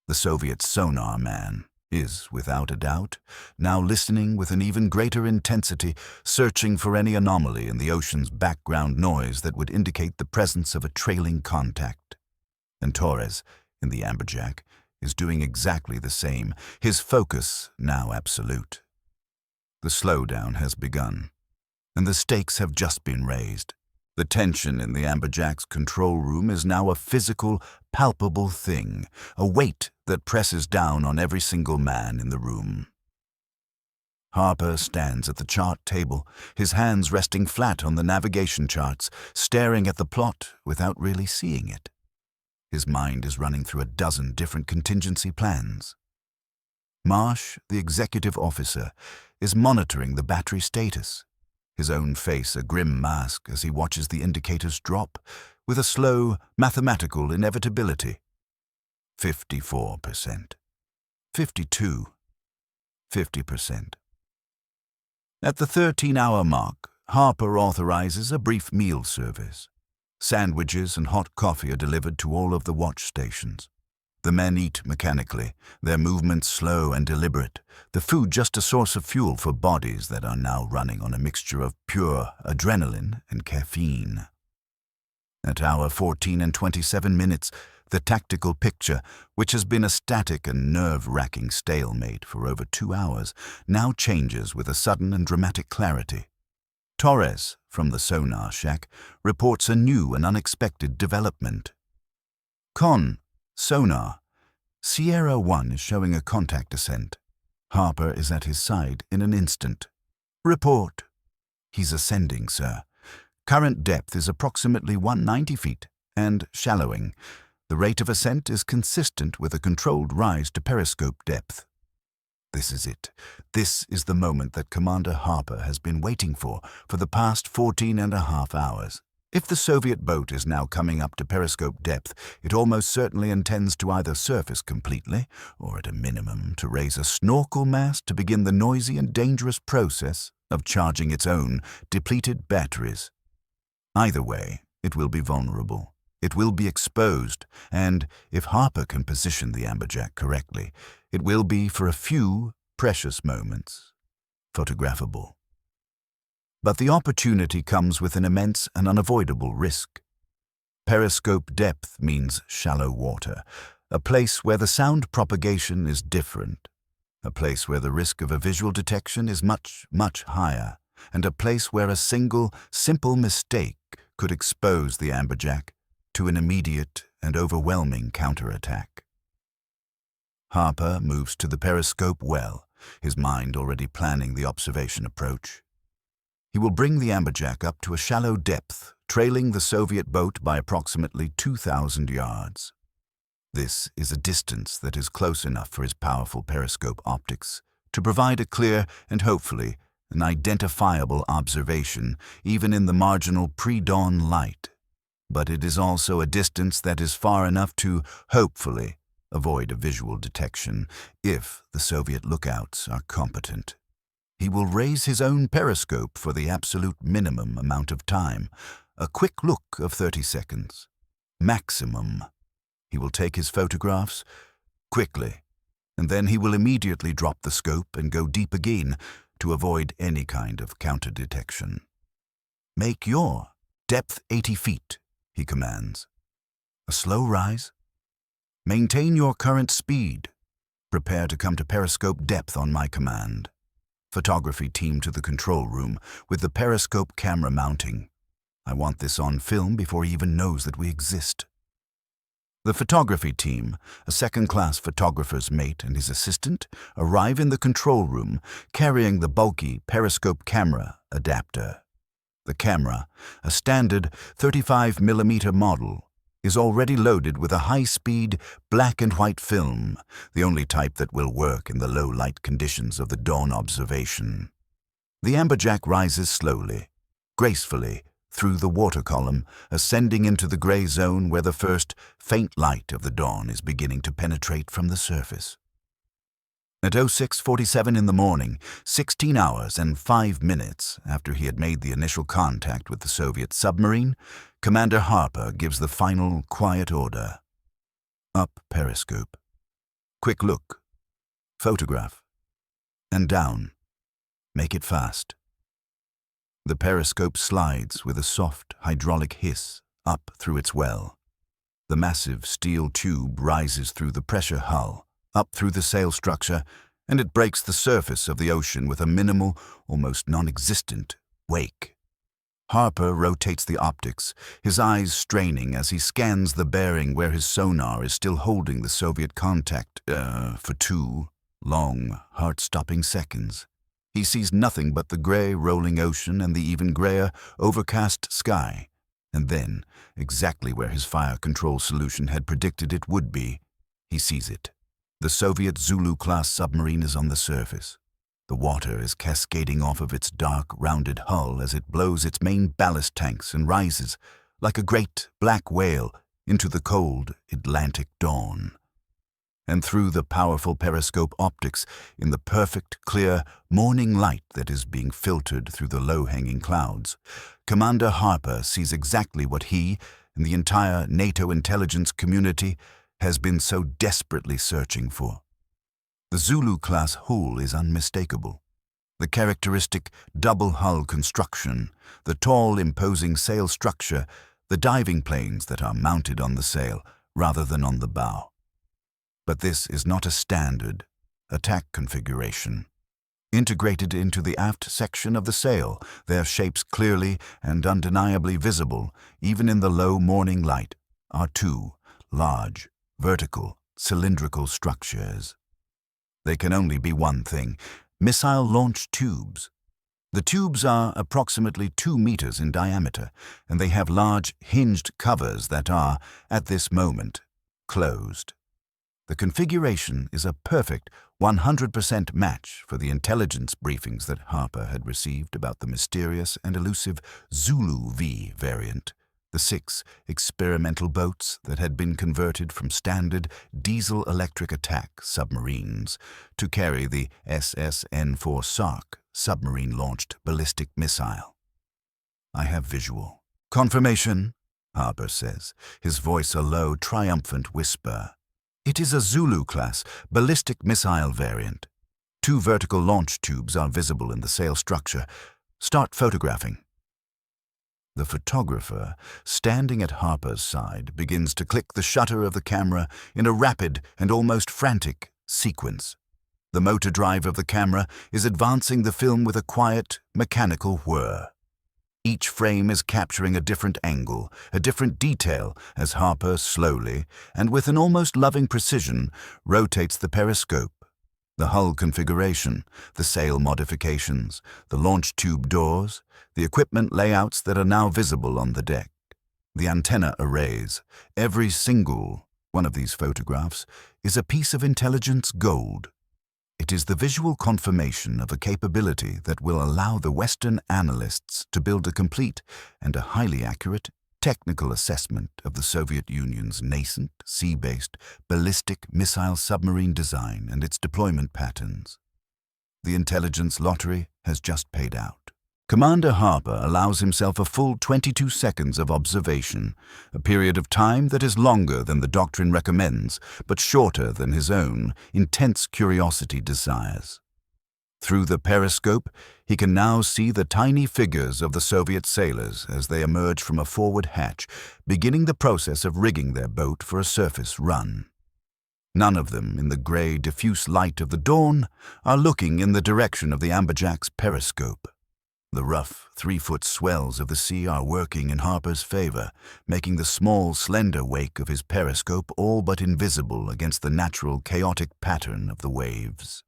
The Soviet sonar man is, without a doubt, now listening with an even greater intensity, searching for any anomaly in the ocean's background noise that would indicate the presence of a trailing contact. And Torres, in the Amberjack, is doing exactly the same, his focus now absolute. The slowdown has begun, and the stakes have just been raised. The tension in the Amberjack's control room is now a physical, palpable thing, a weight that presses down on every single man in the room. Harper stands at the chart table, his hands resting flat on the navigation charts, staring at the plot without really seeing it. His mind is running through a dozen different contingency plans. Marsh, the executive officer, is monitoring the battery status, his own face a grim mask as he watches the indicators drop with a slow, mathematical inevitability. 54%. 52%. 50%. At the 13-hour mark, Harper authorizes a brief meal service. Sandwiches and hot coffee are delivered to all of the watch stations. The men eat mechanically, their movements slow and deliberate, the food just a source of fuel for bodies that are now running on a mixture of pure adrenaline and caffeine. At hour 14 and 27 minutes, the tactical picture, which has been a static and nerve-wracking stalemate for over 2 hours, now changes with a sudden and dramatic clarity. Torres, from the sonar shack, reports a new and unexpected development. Con, sonar. Sierra 1 is showing a contact ascent. Harper is at his side in an instant. Report. He's ascending, sir. Current depth is approximately 190 feet and shallowing. The rate of ascent is consistent with a controlled rise to periscope depth. This is it. This is the moment that Commander Harper has been waiting for the past 14.5 hours. If the Soviet boat is now coming up to periscope depth, it almost certainly intends to either surface completely, or at a minimum to raise a snorkel mast to begin the noisy and dangerous process of charging its own depleted batteries. Either way, it will be vulnerable. It will be exposed, and if Harper can position the Amberjack correctly, it will be for a few precious moments photographable. But the opportunity comes with an immense and unavoidable risk. Periscope depth means shallow water, a place where the sound propagation is different, a place where the risk of a visual detection is much, much higher, and a place where a single, simple mistake could expose the Amberjack to an immediate and overwhelming counterattack. Harper moves to the periscope well, his mind already planning the observation approach. He will bring the Amberjack up to a shallow depth, trailing the Soviet boat by approximately 2,000 yards. This is a distance that is close enough for his powerful periscope optics to provide a clear and hopefully an identifiable observation even in the marginal pre-dawn light. But it is also a distance that is far enough to, hopefully, avoid a visual detection if the Soviet lookouts are competent. He will raise his own periscope for the absolute minimum amount of time, a quick look of 30 seconds. Maximum. He will take his photographs quickly, and then he will immediately drop the scope and go deep again to avoid any kind of counter-detection. Make your depth 80 feet. He commands. A slow rise. Maintain your current speed. Prepare to come to periscope depth on my command. Photography team to the control room with the periscope camera mounting. I want this on film before he even knows that we exist. The photography team, a second-class photographer's mate and his assistant, arrive in the control room carrying the bulky periscope camera adapter. The camera, a standard 35mm model, is already loaded with a high-speed black and white film, the only type that will work in the low-light conditions of the dawn observation. The Amberjack rises slowly, gracefully, through the water column, ascending into the gray zone where the first faint light of the dawn is beginning to penetrate from the surface. At 06:47 in the morning, 16 hours and 5 minutes after he had made the initial contact with the Soviet submarine, Commander Harper gives the final quiet order. Up periscope. Quick look. Photograph. And down. Make it fast. The periscope slides with a soft hydraulic hiss up through its well. The massive steel tube rises through the pressure hull, up through the sail structure, and it breaks the surface of the ocean with a minimal, almost non-existent, wake. Harper rotates the optics, his eyes straining as he scans the bearing where his sonar is still holding the Soviet contact for 2 long, heart-stopping seconds. He sees nothing but the gray, rolling ocean and the even grayer, overcast sky. And then, exactly where his fire control solution had predicted it would be, he sees it. The Soviet Zulu-class submarine is on the surface. The water is cascading off of its dark, rounded hull as it blows its main ballast tanks and rises, like a great black whale, into the cold Atlantic dawn. And through the powerful periscope optics, in the perfect, clear morning light that is being filtered through the low-hanging clouds, Commander Harper sees exactly what he and the entire NATO intelligence community has been so desperately searching for. The Zulu-class hull is unmistakable. The characteristic double-hull construction, the tall, imposing sail structure, the diving planes that are mounted on the sail rather than on the bow. But this is not a standard attack configuration. Integrated into the aft section of the sail, their shapes clearly and undeniably visible, even in the low morning light, are two large, vertical, cylindrical structures. They can only be one thing: missile launch tubes. The tubes are approximately 2 meters in diameter, and they have large hinged covers that are, at this moment, closed. The configuration is a perfect 100% match for the intelligence briefings that Harper had received about the mysterious and elusive Zulu V variant, the 6 experimental boats that had been converted from standard diesel-electric attack submarines to carry the SSN-4 SARC submarine-launched ballistic missile. I have visual confirmation, Harper says, his voice a low, triumphant whisper. It is a Zulu-class ballistic missile variant. 2 vertical launch tubes are visible in the sail structure. Start photographing. The photographer, standing at Harper's side, begins to click the shutter of the camera in a rapid and almost frantic sequence. The motor drive of the camera is advancing the film with a quiet, mechanical whir. Each frame is capturing a different angle, a different detail, as Harper slowly, and with an almost loving precision, rotates the periscope. The hull configuration, the sail modifications, the launch tube doors, the equipment layouts that are now visible on the deck, the antenna arrays. Every single one of these photographs is a piece of intelligence gold. It is the visual confirmation of a capability that will allow the Western analysts to build a complete and a highly accurate technical assessment of the Soviet Union's nascent, sea-based, ballistic missile submarine design and its deployment patterns. The intelligence lottery has just paid out. Commander Harper allows himself a full 22 seconds of observation, a period of time that is longer than the doctrine recommends, but shorter than his own intense curiosity desires. Through the periscope, he can now see the tiny figures of the Soviet sailors as they emerge from a forward hatch, beginning the process of rigging their boat for a surface run. None of them, in the gray, diffuse light of the dawn, are looking in the direction of the Amberjack's periscope. The rough, 3-foot swells of the sea are working in Harper's favor, making the small, slender wake of his periscope all but invisible against the natural, chaotic pattern of the waves.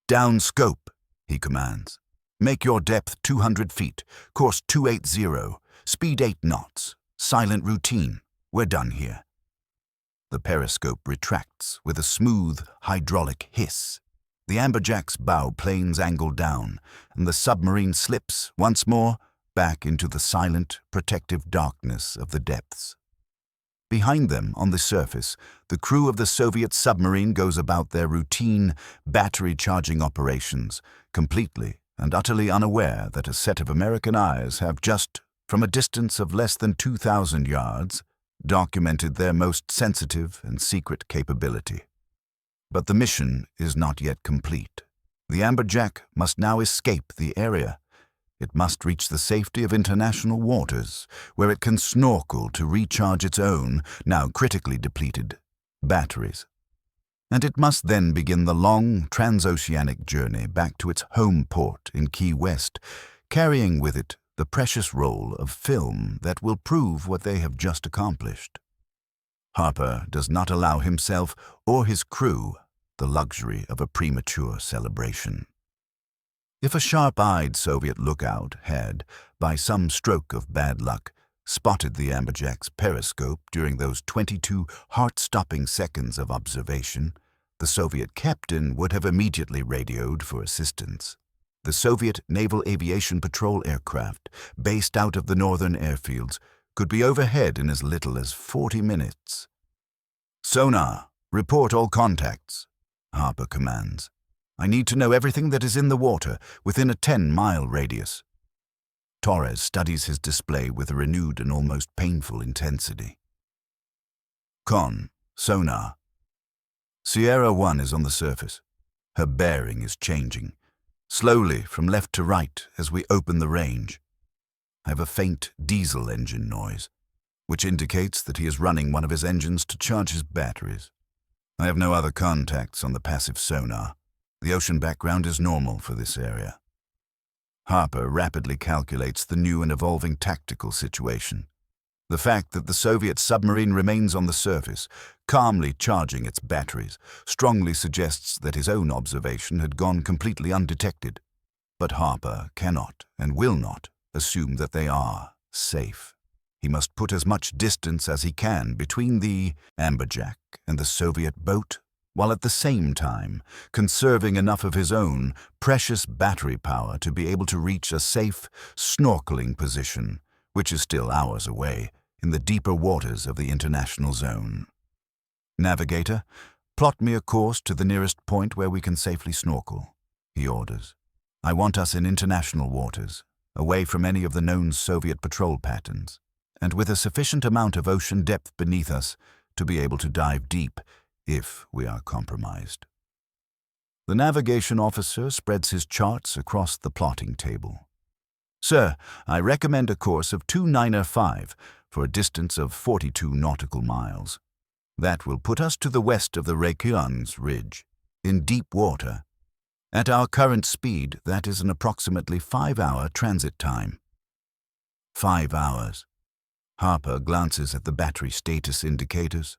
"Down scope," he commands. "Make your depth 200 feet, course 280, speed 8 knots. Silent routine. We're done here." The periscope retracts with a smooth, hydraulic hiss. The Amberjack's bow planes angle down, and the submarine slips, once more, back into the silent, protective darkness of the depths. Behind them, on the surface, the crew of the Soviet submarine goes about their routine battery-charging operations, completely and utterly unaware that a set of American eyes have just, from a distance of less than 2,000 yards, documented their most sensitive and secret capability. But the mission is not yet complete. The Amberjack must now escape the area. It must reach the safety of international waters, where it can snorkel to recharge its own, now critically depleted, batteries. And it must then begin the long transoceanic journey back to its home port in Key West, carrying with it the precious roll of film that will prove what they have just accomplished. Harper does not allow himself or his crew the luxury of a premature celebration. If a sharp-eyed Soviet lookout had, by some stroke of bad luck, spotted the Amberjack's periscope during those 22 heart-stopping seconds of observation, the Soviet captain would have immediately radioed for assistance. The Soviet Naval Aviation Patrol aircraft, based out of the northern airfields, could be overhead in as little as 40 minutes. "Sonar, report all contacts," Harper commands. "I need to know everything that is in the water within a 10-mile radius." Torres studies his display with a renewed and almost painful intensity. "Con, sonar. Sierra 1 is on the surface. Her bearing is changing, slowly from left to right as we open the range. I have a faint diesel engine noise, which indicates that he is running one of his engines to charge his batteries. I have no other contacts on the passive sonar. The ocean background is normal for this area." Harper rapidly calculates the new and evolving tactical situation. The fact that the Soviet submarine remains on the surface, calmly charging its batteries, strongly suggests that his own observation had gone completely undetected. But Harper cannot and will not assume that they are safe. He must put as much distance as he can between the Amberjack and the Soviet boat, while at the same time conserving enough of his own precious battery power to be able to reach a safe snorkeling position, which is still hours away, in the deeper waters of the international zone. "Navigator, plot me a course to the nearest point where we can safely snorkel," he orders. "I want us in international waters, away from any of the known Soviet patrol patterns, and with a sufficient amount of ocean depth beneath us to be able to dive deep if we are compromised." The navigation officer spreads his charts across the plotting table. "Sir, I recommend a course of 295 for a distance of 42 nautical miles. That will put us to the west of the Reykjanes Ridge, in deep water. At our current speed, that is an approximately 5-hour transit time." 5 hours. Harper glances at the battery status indicators.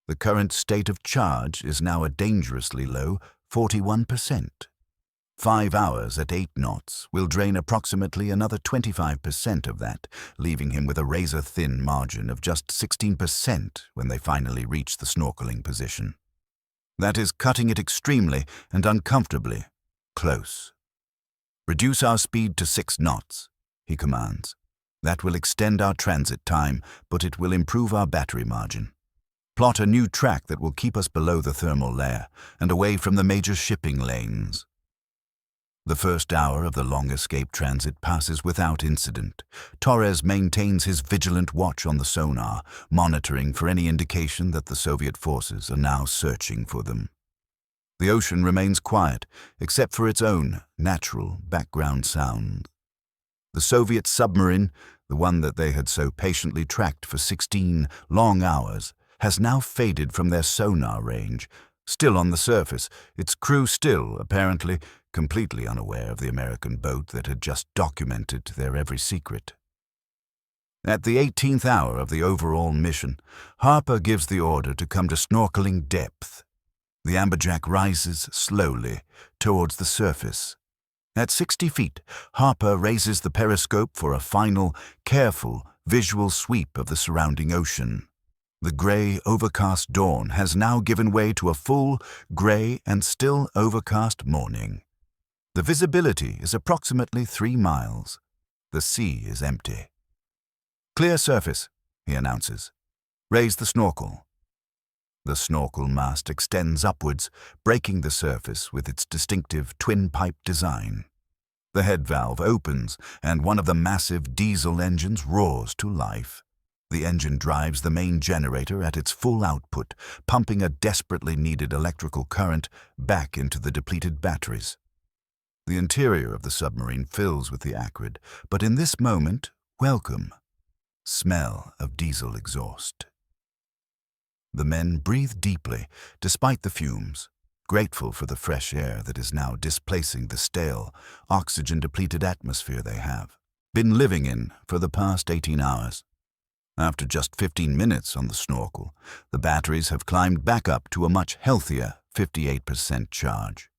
The current state of charge is now a dangerously low 41%. 5 hours at 8 knots will drain approximately another 25% of that, leaving him with a razor-thin margin of just 16% when they finally reach the snorkeling position. That is cutting it extremely and uncomfortably close. "Reduce our speed to 6 knots, he commands. "That will extend our transit time, but it will improve our battery margin. Plot a new track that will keep us below the thermal layer and away from the major shipping lanes." The first hour of the long escape transit passes without incident. Torres maintains his vigilant watch on the sonar, monitoring for any indication that the Soviet forces are now searching for them. The ocean remains quiet, except for its own natural background sound. The Soviet submarine, the one that they had so patiently tracked for 16 long hours, has now faded from their sonar range. Still on the surface, its crew still, apparently, completely unaware of the American boat that had just documented their every secret. At the 18th hour of the overall mission, Harper gives the order to come to snorkeling depth. The Amberjack rises slowly towards the surface. At 60 feet, Harper raises the periscope for a final, careful, visual sweep of the surrounding ocean. The gray, overcast dawn has now given way to a full, gray and still overcast morning. The visibility is approximately 3 miles. The sea is empty. "Clear surface," he announces. "Raise the snorkel." The snorkel mast extends upwards, breaking the surface with its distinctive twin-pipe design. The head valve opens, and one of the massive diesel engines roars to life. The engine drives the main generator at its full output, pumping a desperately needed electrical current back into the depleted batteries. The interior of the submarine fills with the acrid, but in this moment, welcome smell of diesel exhaust. The men breathe deeply, despite the fumes, grateful for the fresh air that is now displacing the stale, oxygen-depleted atmosphere they have been living in for the past 18 hours. After just 15 minutes on the snorkel, the batteries have climbed back up to a much healthier 58% charge.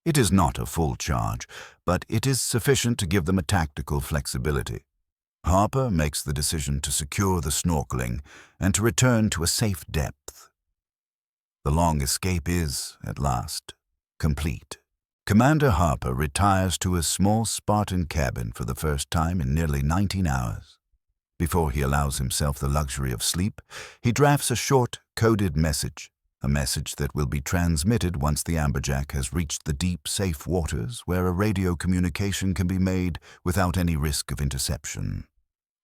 It is not a full charge, but it is sufficient to give them a tactical flexibility. Harper makes the decision to secure the snorkeling and to return to a safe depth. The long escape is, at last, complete. Commander Harper retires to his small Spartan cabin for the first time in nearly 19 hours. Before he allows himself the luxury of sleep, he drafts a short, coded message, a message that will be transmitted once the Amberjack has reached the deep, safe waters where a radio communication can be made without any risk of interception.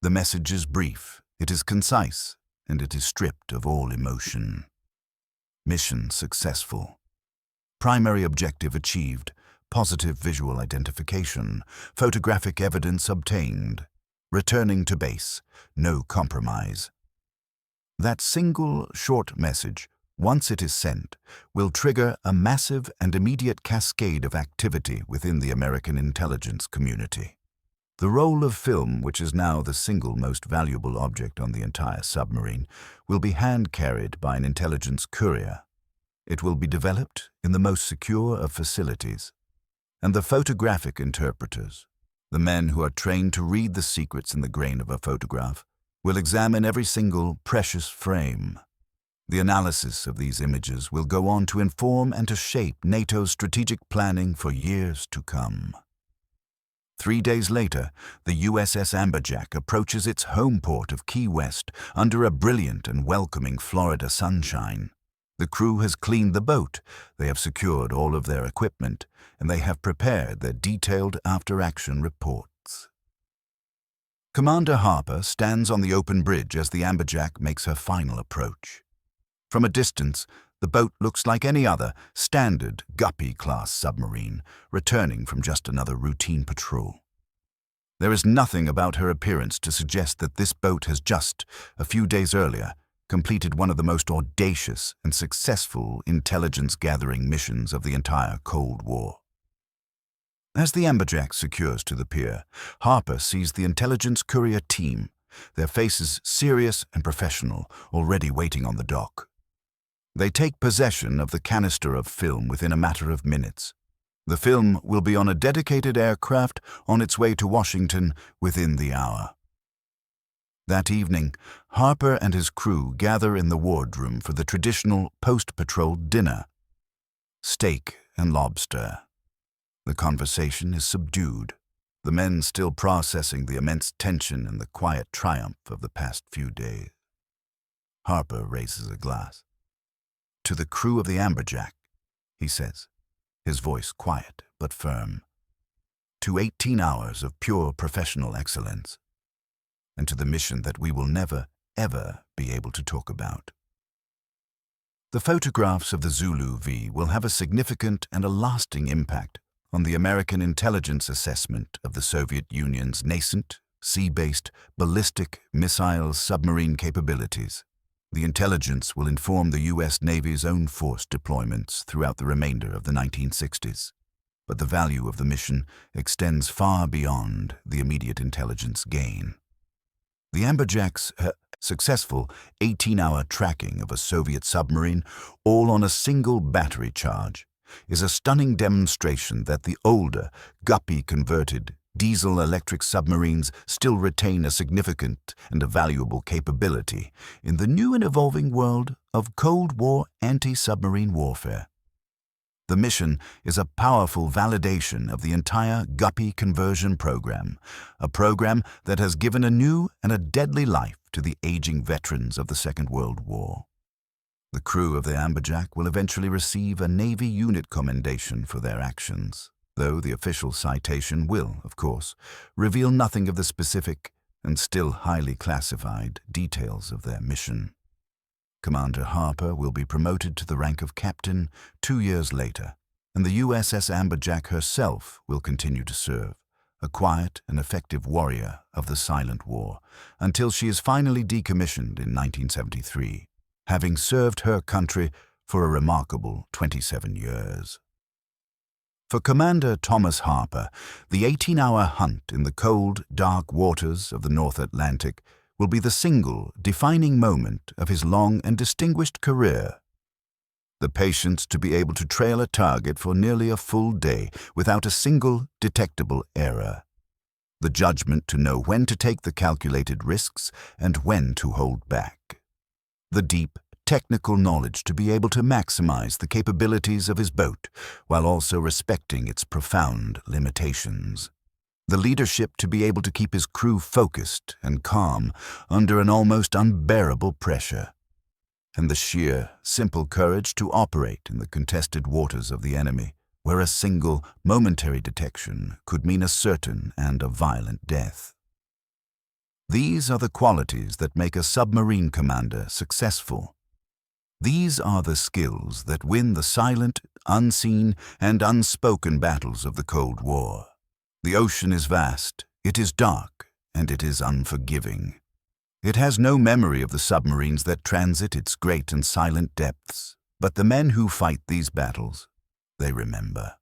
The message is brief, it is concise, and it is stripped of all emotion. Mission successful. Primary objective achieved, positive visual identification, photographic evidence obtained. Returning to base, no compromise. That single, short message, once it is sent, will trigger a massive and immediate cascade of activity within the American intelligence community. The roll of film, which is now the single most valuable object on the entire submarine, will be hand-carried by an intelligence courier. It will be developed in the most secure of facilities. And the photographic interpreters, the men who are trained to read the secrets in the grain of a photograph, will examine every single precious frame. The analysis of these images will go on to inform and to shape NATO's strategic planning for years to come. 3 days later, the USS Amberjack approaches its home port of Key West under a brilliant and welcoming Florida sunshine. The crew has cleaned the boat, they have secured all of their equipment, and they have prepared their detailed after-action reports. Commander Harper stands on the open bridge as the Amberjack makes her final approach. From a distance, the boat looks like any other standard GUPPY-class submarine, returning from just another routine patrol. There is nothing about her appearance to suggest that this boat has just, a few days earlier, completed one of the most audacious and successful intelligence-gathering missions of the entire Cold War. As the Amberjack secures to the pier, Harper sees the intelligence courier team, their faces serious and professional, already waiting on the dock. They take possession of the canister of film within a matter of minutes. The film will be on a dedicated aircraft on its way to Washington within the hour. That evening, Harper and his crew gather in the wardroom for the traditional post-patrol dinner. Steak and lobster. The conversation is subdued, the men still processing the immense tension and the quiet triumph of the past few days. Harper raises a glass. "To the crew of the Amberjack," he says, his voice quiet but firm. "To 18 hours of pure professional excellence. And to the mission that we will never, ever be able to talk about." The photographs of the Zulu V will have a significant and a lasting impact on the American intelligence assessment of the Soviet Union's nascent, sea-based, ballistic missile submarine capabilities. The intelligence will inform the U.S. Navy's own force deployments throughout the remainder of the 1960s. But the value of the mission extends far beyond the immediate intelligence gain. The Amberjack's successful 18-hour tracking of a Soviet submarine, all on a single battery charge, is a stunning demonstration that the older, GUPPY-converted diesel-electric submarines still retain a significant and a valuable capability in the new and evolving world of Cold War anti-submarine warfare. The mission is a powerful validation of the entire GUPPY conversion program, a program that has given a new and a deadly life to the aging veterans of the Second World War. The crew of the Amberjack will eventually receive a Navy unit commendation for their actions, though the official citation will, of course, reveal nothing of the specific and still highly classified details of their mission. Commander Harper will be promoted to the rank of captain 2 years later, and the USS Amberjack herself will continue to serve, a quiet and effective warrior of the Silent War, until she is finally decommissioned in 1973, having served her country for a remarkable 27 years. For Commander Thomas Harper, the 18-hour hunt in the cold, dark waters of the North Atlantic will be the single defining moment of his long and distinguished career. The patience to be able to trail a target for nearly a full day without a single detectable error. The judgment to know when to take the calculated risks and when to hold back. The deep, technical knowledge to be able to maximize the capabilities of his boat while also respecting its profound limitations. The leadership to be able to keep his crew focused and calm under an almost unbearable pressure. And the sheer, simple courage to operate in the contested waters of the enemy, where a single, momentary detection could mean a certain and a violent death. These are the qualities that make a submarine commander successful. These are the skills that win the silent, unseen, and unspoken battles of the Cold War. The ocean is vast, it is dark, and it is unforgiving. It has no memory of the submarines that transit its great and silent depths, but the men who fight these battles, they remember.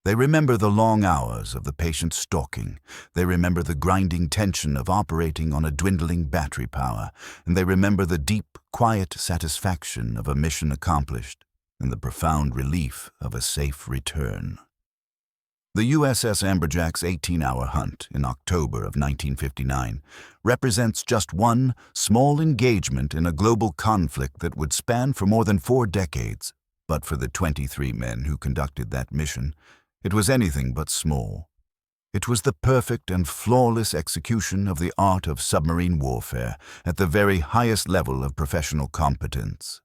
They remember the long hours of the patient stalking, they remember the grinding tension of operating on a dwindling battery power, and they remember the deep, quiet satisfaction of a mission accomplished and the profound relief of a safe return. The USS Amberjack's 18-hour hunt in October of 1959 represents just one small engagement in a global conflict that would span for more than 4 decades. But for the 23 men who conducted that mission, it was anything but small. It was the perfect and flawless execution of the art of submarine warfare at the very highest level of professional competence.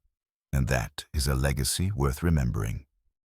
And that is a legacy worth remembering.